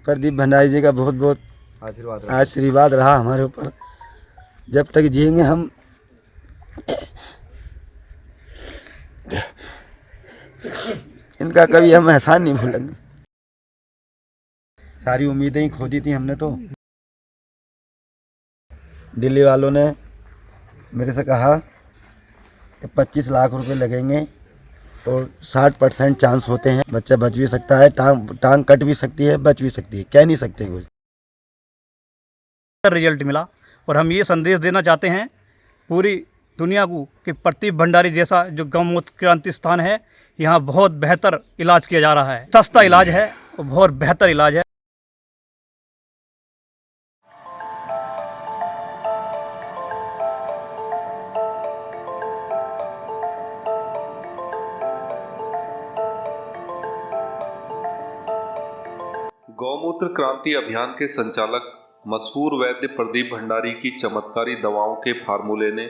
प्रदीप भंडारी जी का बहुत बहुत आशीर्वाद रहा हमारे ऊपर। जब तक जिएंगे हम इनका कभी हम एहसान नहीं भूलेंगे। सारी उम्मीदें ही खो दी थी हमने तो। दिल्ली वालों ने मेरे से कहा कि 25 लाख रुपए लगेंगे तो 60% चांस होते हैं, बच्चा बच भी सकता है, टांग कट भी सकती है, बच भी सकती है, कह नहीं सकते कुछ। रिजल्ट मिला और हम ये संदेश देना चाहते हैं पूरी दुनिया को कि प्रदीप भंडारी जैसा जो गौमूत्र क्रांति स्थान है, यहाँ बहुत बेहतर इलाज किया जा रहा है। सस्ता इलाज है और बहुत बेहतर इलाज है। गौमूत्र क्रांति अभियान के संचालक मशहूर वैद्य प्रदीप भंडारी की चमत्कारी दवाओं के फार्मूले ने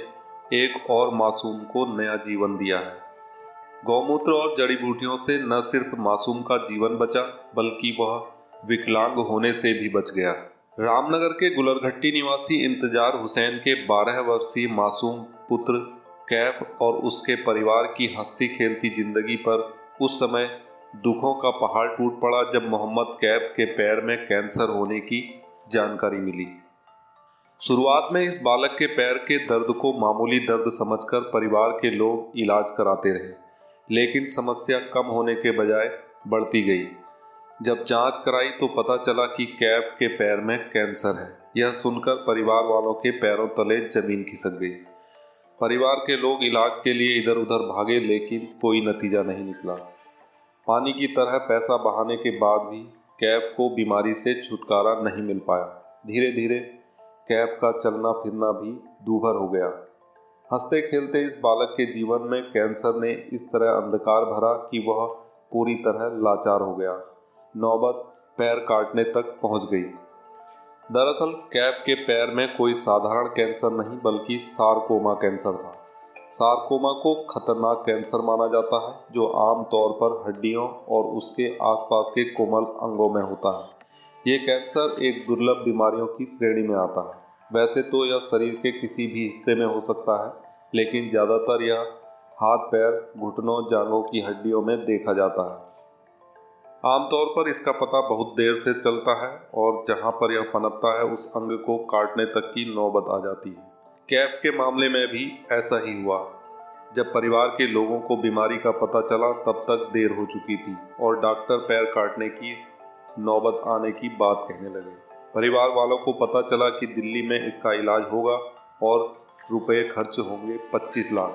एक और मासूम को नया जीवन दिया है। गौमूत्र और जड़ी बूटियों से न सिर्फ मासूम का जीवन बचा बल्कि वह विकलांग होने से भी बच गया। रामनगर के गुलरघट्टी निवासी इंतजार हुसैन के 12 वर्षीय मासूम पुत्र कैफ और उसके परिवार की हंसती खेलती जिंदगी पर उस समय दुखों का पहाड़ टूट पड़ा जब मोहम्मद कैफ के पैर में कैंसर होने की जानकारी मिली। शुरुआत में इस बालक के पैर के दर्द को मामूली दर्द समझकर परिवार के लोग इलाज कराते रहे, लेकिन समस्या कम होने के बजाय बढ़ती गई। जब जांच कराई तो पता चला कि कैफ के पैर में कैंसर है। यह सुनकर परिवार वालों के पैरों तले जमीन खिसक गई। परिवार के लोग इलाज के लिए इधर उधर भागे, लेकिन कोई नतीजा नहीं निकला। पानी की तरह पैसा बहाने के बाद भी कैफ को बीमारी से छुटकारा नहीं मिल पाया। धीरे धीरे कैफ का चलना फिरना भी दूभर हो गया। हंसते खेलते इस बालक के जीवन में कैंसर ने इस तरह अंधकार भरा कि वह पूरी तरह लाचार हो गया। नौबत पैर काटने तक पहुंच गई। दरअसल कैफ के पैर में कोई साधारण कैंसर नहीं बल्कि सारकोमा कैंसर था। सारकोमा को खतरनाक कैंसर माना जाता है, जो आम तौर पर हड्डियों और उसके आसपास के कोमल अंगों में होता है। ये कैंसर एक दुर्लभ बीमारियों की श्रेणी में आता है। वैसे तो यह शरीर के किसी भी हिस्से में हो सकता है, लेकिन ज़्यादातर यह हाथ पैर घुटनों जांघों की हड्डियों में देखा जाता है। आमतौर पर इसका पता बहुत देर से चलता है और जहाँ पर यह पनपता है उस अंग को काटने तक की नौबत आ जाती है। कैफ के मामले में भी ऐसा ही हुआ। जब परिवार के लोगों को बीमारी का पता चला तब तक देर हो चुकी थी और डॉक्टर पैर काटने की नौबत आने की बात कहने लगे। परिवार वालों को पता चला कि दिल्ली में इसका इलाज होगा और रुपए खर्च होंगे 25 लाख।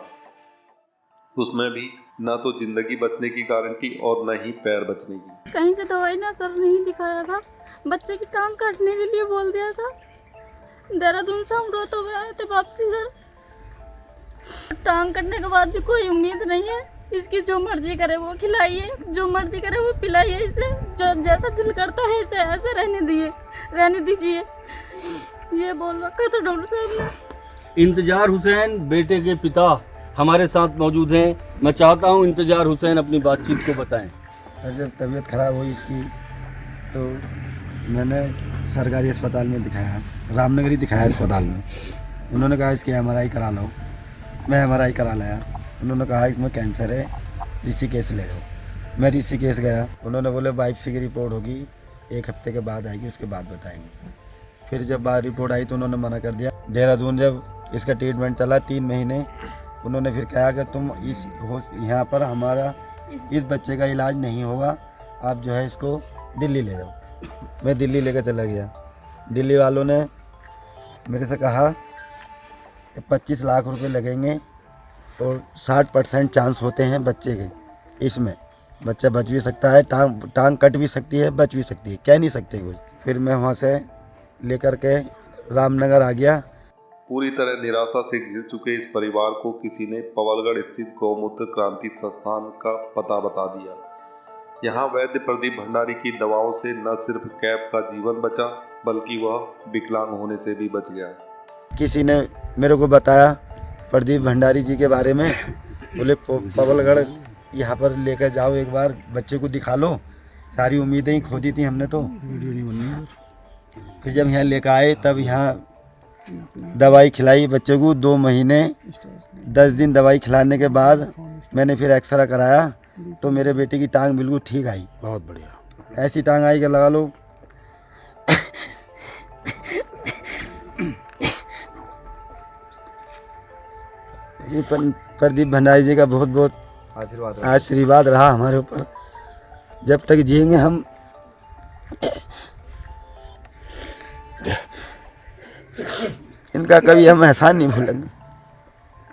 उसमें भी न तो जिंदगी बचने की गारंटी और न ही पैर बचने की। कहीं से दवाई ना सर नहीं दिखाया था, बच्चे की टांग काटने के लिए बोल दिया था। देहरादून से हम रोते हुए आए थे वापसी सर। टांग कटने के बाद भी कोई उम्मीद नहीं है। इसकी जो मर्जी करे वो खिलाइए, जो मर्जी करे वो पिलाइए, इसे जो जैसा दिल करता है इसे ऐसे रहने दीजिए, ये बोल रखा था डॉक्टर साहब ने। इंतजार हुसैन बेटे के पिता हमारे साथ मौजूद हैं। मैं चाहता हूं इंतजार हुसैन अपनी बातचीत को बताएं। और जब तबीयत खराब हुई इसकी तो मैंने सरकारी अस्पताल में दिखाया, रामनगर ही दिखाया अस्पताल में। उन्होंने कहा इसकी MRI करा लो। मैं MRI करा लाया। उन्होंने कहा इसमें कैंसर है, ऋषिकेश ले जाओ। मैं ऋषिकेश गया। उन्होंने बोले बायोप्सी की रिपोर्ट होगी, 1 हफ्ते के बाद आएगी, उसके बाद बताएंगे। फिर जब बाद रिपोर्ट आई तो उन्होंने मना कर दिया। देहरादून जब इसका ट्रीटमेंट चला 3 महीने, उन्होंने फिर कहा कि तुम यहाँ पर हमारा इस बच्चे का इलाज नहीं होगा, आप जो है इसको दिल्ली ले जाओ। मैं दिल्ली लेकर चला गया। दिल्ली वालों ने मेरे से कहा कि 25 लाख रुपए लगेंगे तो 60% चांस होते हैं बच्चे के, इसमें बच्चा बच भी सकता है, टांग कट भी सकती है, बच भी सकती है, कह नहीं सकते कुछ। फिर मैं वहाँ से लेकर के रामनगर आ गया। पूरी तरह निराशा से घिर चुके इस परिवार को किसी ने पवलगढ़ स्थित गौमूत्र क्रांति संस्थान का पता बता दिया। यहाँ वैद्य प्रदीप भंडारी की दवाओं से न सिर्फ कैफ का जीवन बचा बल्कि वह विकलांग होने से भी बच गया। किसी ने मेरे को बताया प्रदीप भंडारी जी के बारे में, बोले पवलगढ़ यहाँ पर लेकर जाओ, एक बार बच्चे को दिखा लो, सारी उम्मीदें ही खो दी थी हमने तो। फिर जब यहाँ लेकर आए तब यहाँ दवाई खिलाई बच्चे को, 2 महीने 10 दिन दवाई खिलाने के बाद मैंने फिर एक्सरा कराया तो मेरे बेटे की टांग बिल्कुल ठीक आई। बहुत बढ़िया। ऐसी टांग आई कि लगा लो ये प्रदीप भंडारी जी का बहुत बहुत आशीर्वाद रहा हमारे ऊपर। जब तक जिएंगे हम इनका कभी हम एहसान नहीं भूलेंगे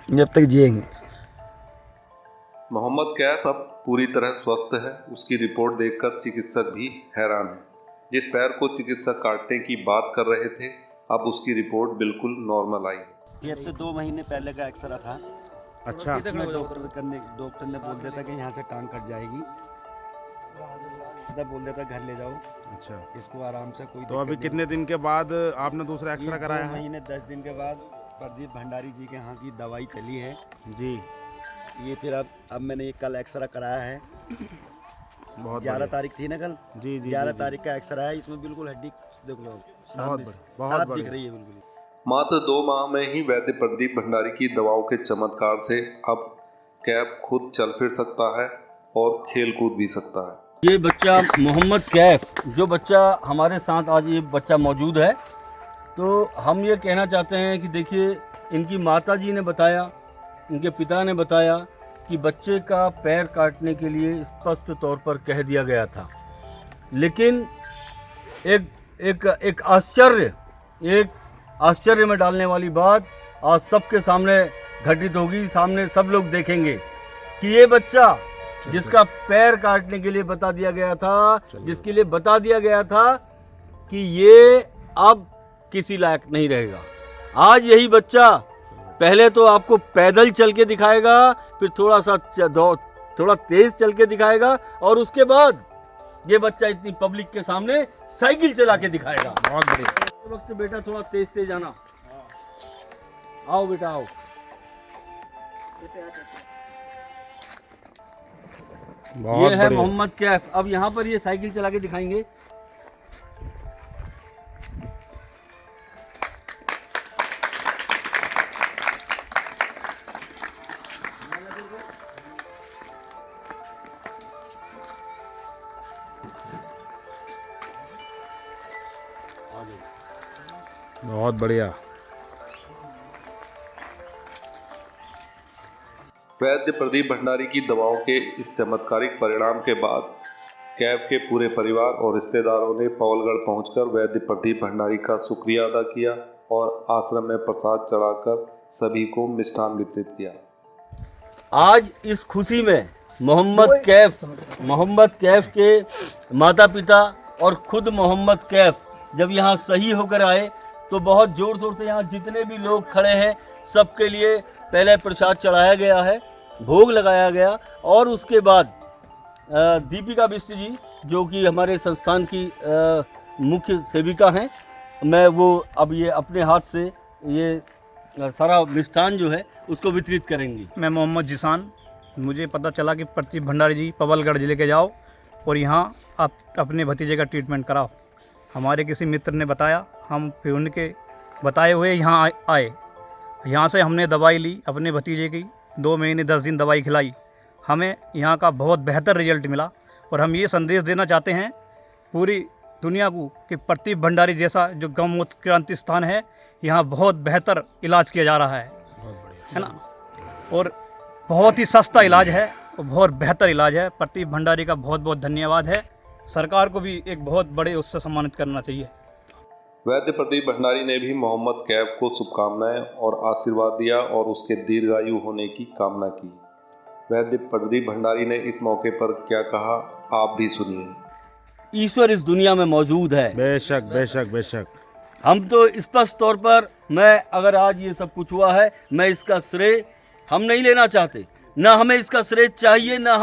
जब तक जिएंगे। मोहम्मद कैफ अब पूरी तरह स्वस्थ है। उसकी रिपोर्ट देखकर चिकित्सक भी हैरान है। जिस पैर को चिकित्सक काटने की बात कर रहे थे, अब उसकी रिपोर्ट बिल्कुल नॉर्मल आई। ये अब से 2 महीने पहले का एक्सरा था। अच्छा। उसमें डॉक्टर ने बोल दिया था कि यहाँ से टांग कट जाएगी, तब बोल दिया था घर ले जाओ अच्छा। इसको आराम से, कोई तो अभी कितने दिन के बाद आपने दूसरा एक्सरा कराया 2 है? महीने 10 दिन के बाद प्रदीप भंडारी जी के यहाँ की दवाई चली है जी। ये फिर अब मैंने ये कल एक्सरा कराया है। बहुत 11 तारीख थी ना कल। जी जी 11 तारीख का एक्सरा है। इसमें बिल्कुल हड्डी देख लो साफ दिख रही है बिल्कुल। मात्र 2 माह में ही वैद्य प्रदीप भंडारी की दवाओं के चमत्कार से अब कैफ खुद चल फिर सकता है और खेल कूद भी सकता है। ये बच्चा मोहम्मद कैफ, जो बच्चा हमारे साथ आज ये बच्चा मौजूद है, तो हम ये कहना चाहते हैं कि देखिए, इनकी माता जी ने बताया, इनके पिता ने बताया कि बच्चे का पैर काटने के लिए स्पष्ट तौर पर कह दिया गया था, लेकिन एक आश्चर्य में डालने वाली बात आज सबके सामने घटित होगी। सामने सब लोग देखेंगे कि ये बच्चा जिसका पैर काटने के लिए बता दिया गया था, जिसके लिए बता दिया गया था कि ये अब किसी लायक नहीं रहेगा, आज यही बच्चा पहले तो आपको पैदल चल के दिखाएगा, फिर थोड़ा तेज चल के दिखाएगा, और उसके बाद ये बच्चा इतनी पब्लिक के सामने साइकिल चला के दिखाएगा। बहुत बढ़िया। वक्त बेटा थोड़ा तेज आना। आओ बेटा आओ। बहुत ये है बढ़िया। मोहम्मद कैफ। अब यहाँ पर ये साइकिल चला के दिखाएंगे। बहुत बढ़िया। वैद्य प्रदीप भंडारी की दवाओं के इस चमत्कारिक परिणाम के बाद कैफ के पूरे परिवार और रिश्तेदारों ने पवलगढ़ पहुंचकर वैद्य प्रदीप भंडारी का शुक्रिया अदा किया और आश्रम में प्रसाद चढ़ाकर सभी को मिष्ठान वितरित किया। आज इस खुशी में मोहम्मद कैफ के माता पिता और खुद मोहम्मद कैफ जब यहाँ सही होकर आए तो बहुत जोर शोर से यहाँ जितने भी लोग खड़े हैं सबके लिए पहले प्रसाद चढ़ाया गया है, भोग लगाया गया, और उसके बाद दीपिका बिष्ट जी जो कि हमारे संस्थान की मुख्य सेविका हैं, मैं वो अब ये अपने हाथ से ये सारा मिष्ठान जो है उसको वितरित करेंगी। मैं मोहम्मद जिसान, मुझे पता चला कि प्रदीप भंडारी जी पवलगढ़ जिले के जाओ और यहाँ आप अपने भतीजे का ट्रीटमेंट कराओ। हमारे किसी मित्र ने बताया, हम फिर उनके बताए हुए यहाँ आए। यहाँ से हमने दवाई ली अपने भतीजे की, 2 महीने 10 दिन दवाई खिलाई। हमें यहाँ का बहुत बेहतर रिजल्ट मिला और हम ये संदेश देना चाहते हैं पूरी दुनिया को कि प्रदीप भंडारी जैसा जो गौमूत्र क्रांति स्थान है, यहाँ बहुत बेहतर इलाज किया जा रहा है ना, और बहुत ही सस्ता इलाज है और बहुत बेहतर इलाज है। प्रदीप भंडारी का बहुत बहुत धन्यवाद है। सरकार को भी एक बहुत बड़े उससे सम्मानित करना चाहिए। वैद्य प्रदीप भंडारी ने भी मोहम्मद कैफ को शुभकामनाएं और आशीर्वाद दिया और उसके दीर्घायु होने की कामना की। वैद्य प्रदीप भंडारी ने इस मौके पर क्या कहा, आप भी सुनिए। ईश्वर इस दुनिया में मौजूद है। बेशक बेशक बेशक। हम तो स्पष्ट तौर पर, मैं अगर आज ये सब कुछ हुआ है, मैं इसका श्रेय हम नहीं लेना चाहते, ना हमें इसका श्रेय चाहिए, ना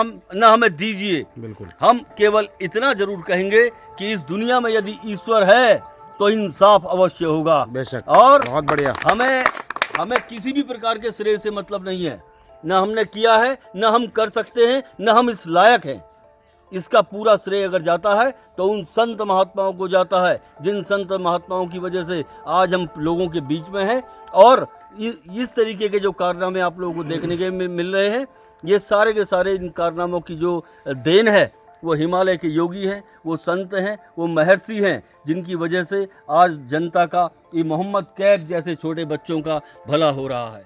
हमें दीजिए। बिल्कुल। हम केवल इतना जरूर कहेंगे कि इस दुनिया में यदि ईश्वर है तो इंसाफ अवश्य होगा। बेशक। और बहुत बढ़िया। हमें किसी भी प्रकार के श्रेय से मतलब नहीं है, ना हमने किया है, ना हम कर सकते हैं, ना हम इस लायक हैं। इसका पूरा श्रेय अगर जाता है तो उन संत महात्माओं को जाता है, जिन संत महात्माओं की वजह से आज हम लोगों के बीच में हैं। और इस तरीके के जो कारनामे आप लोगों को देखने के मिल रहे हैं, ये सारे के सारे इन कारनामों की जो देन है वो हिमालय के योगी हैं, वो संत हैं, वो महर्षि हैं, जिनकी वजह से आज जनता का, ये मोहम्मद कैफ जैसे छोटे बच्चों का भला हो रहा है।